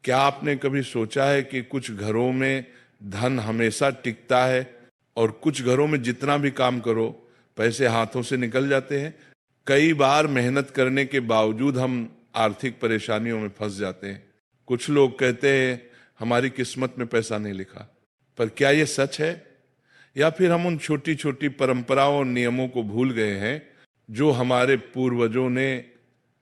क्या आपने कभी सोचा है कि कुछ घरों में धन हमेशा टिकता है और कुछ घरों में जितना भी काम करो पैसे हाथों से निकल जाते हैं। कई बार मेहनत करने के बावजूद हम आर्थिक परेशानियों में फंस जाते हैं। कुछ लोग कहते हैं हमारी किस्मत में पैसा नहीं लिखा, पर क्या ये सच है या फिर हम उन छोटी छोटी परंपराओं और नियमों को भूल गए हैं जो हमारे पूर्वजों ने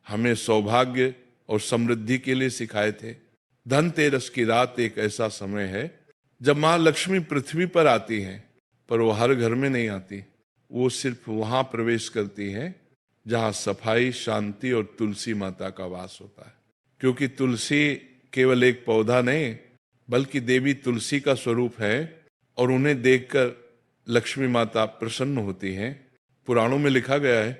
हमें सौभाग्य और समृद्धि के लिए सिखाए थे। धनतेरस की रात एक ऐसा समय है जब मां लक्ष्मी पृथ्वी पर आती हैं, पर वो हर घर में नहीं आती। वो सिर्फ वहां प्रवेश करती हैं जहां सफाई, शांति और तुलसी माता का वास होता है। क्योंकि तुलसी केवल एक पौधा नहीं बल्कि देवी तुलसी का स्वरूप है और उन्हें देखकर लक्ष्मी माता प्रसन्न होती हैं। पुराणों में लिखा गया है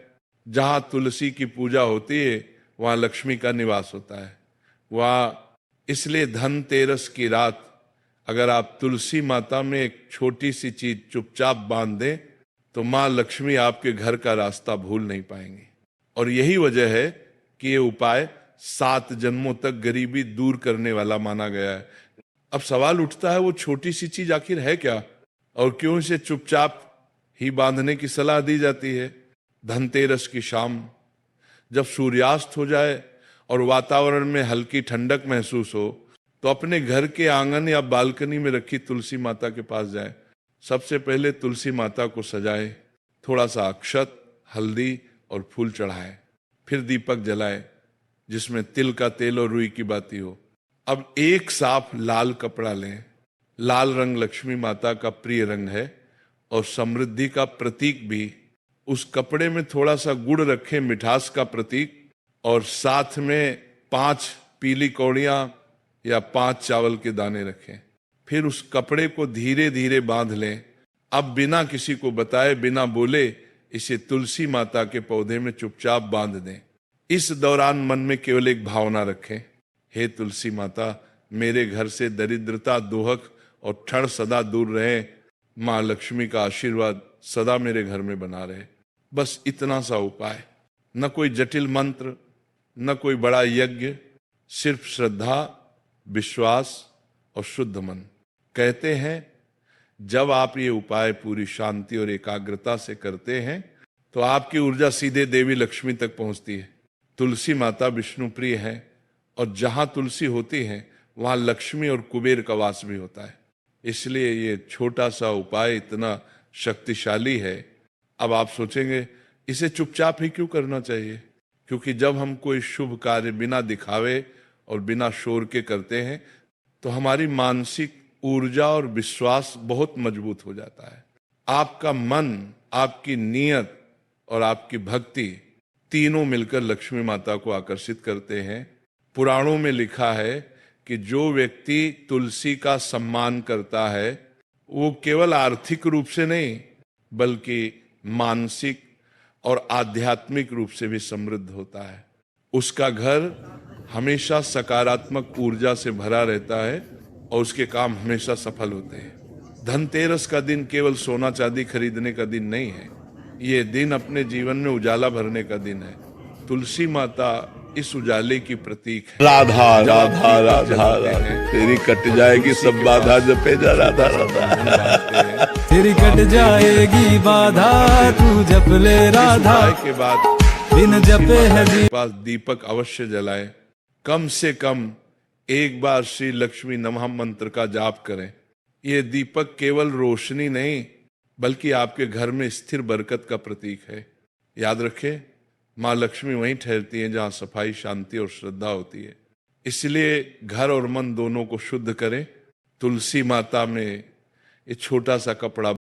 जहां तुलसी की पूजा होती है वहां लक्ष्मी का निवास होता है। वहां इसलिए धनतेरस की रात अगर आप तुलसी माता में एक छोटी सी चीज चुपचाप बांध दें तो मां लक्ष्मी आपके घर का रास्ता भूल नहीं पाएंगी। और यही वजह है कि ये उपाय 7 जन्मों तक गरीबी दूर करने वाला माना गया है। अब सवाल उठता है वो छोटी सी चीज आखिर है क्या और क्यों इसे चुपचाप ही बांधने की सलाह दी जाती है। धनतेरस की शाम जब सूर्यास्त हो जाए और वातावरण में हल्की ठंडक महसूस हो तो अपने घर के आंगन या बालकनी में रखी तुलसी माता के पास जाए। सबसे पहले तुलसी माता को सजाए, थोड़ा सा अक्षत, हल्दी और फूल चढ़ाए, फिर दीपक जलाए जिसमें तिल का तेल और रुई की बाती हो। अब एक साफ लाल कपड़ा लें। लाल रंग लक्ष्मी माता का प्रिय रंग है और समृद्धि का प्रतीक भी। उस कपड़े में थोड़ा सा गुड़ रखें, मिठास का प्रतीक, और साथ में 5 पीली कौड़ियां या 5 चावल के दाने रखें। फिर उस कपड़े को धीरे धीरे बांध लें। अब बिना किसी को बताए, बिना बोले इसे तुलसी माता के पौधे में चुपचाप बांध दें। इस दौरान मन में केवल एक भावना रखें, हे तुलसी माता, मेरे घर से दरिद्रता, दोहक और ठंड सदा दूर रहे। माँ लक्ष्मी का आशीर्वाद सदा मेरे घर में बना रहे। बस इतना सा उपाय, न कोई जटिल मंत्र, न कोई बड़ा यज्ञ, सिर्फ श्रद्धा, विश्वास और शुद्ध मन। कहते हैं जब आप ये उपाय पूरी शांति और एकाग्रता से करते हैं तो आपकी ऊर्जा सीधे देवी लक्ष्मी तक पहुंचती है। तुलसी माता विष्णु प्रिय है और जहां तुलसी होती है वहां लक्ष्मी और कुबेर का वास भी होता है। इसलिए ये छोटा सा उपाय इतना शक्तिशाली है। अब आप सोचेंगे इसे चुपचाप ही क्यों करना चाहिए? क्योंकि जब हम कोई शुभ कार्य बिना दिखावे और बिना शोर के करते हैं तो हमारी मानसिक ऊर्जा और विश्वास बहुत मजबूत हो जाता है। आपका मन, आपकी नीयत और आपकी भक्ति तीनों मिलकर लक्ष्मी माता को आकर्षित करते हैं। पुराणों में लिखा है कि जो व्यक्ति तुलसी का सम्मान करता है वो केवल आर्थिक रूप से नहीं बल्कि मानसिक और आध्यात्मिक रूप से भी समृद्ध होता है। उसका घर हमेशा सकारात्मक ऊर्जा से भरा रहता है और उसके काम हमेशा सफल होते हैं। धनतेरस का दिन केवल सोना चांदी खरीदने का दिन नहीं है, ये दिन अपने जीवन में उजाला भरने का दिन है। तुलसी माता इस उजाले की प्रतीक है। राधा राधा राधा राधा तेरी कट जाएगी सब बाधा, जपे जा राधा राधा तेरी कट जाएगी बाधा, तू जप ले राधा। के बाद बिन जपे है पास दीपक अवश्य जलाएं। कम से कम एक बार श्री लक्ष्मी नमः मंत्र का जाप करें। ये दीपक केवल रोशनी नहीं बल्कि आपके घर में स्थिर बरकत का प्रतीक है। याद रखें, माँ लक्ष्मी वहीं ठहरती है जहां सफाई, शांति और श्रद्धा होती है। इसलिए घर और मन दोनों को शुद्ध करें। तुलसी माता में ये छोटा सा कपड़ा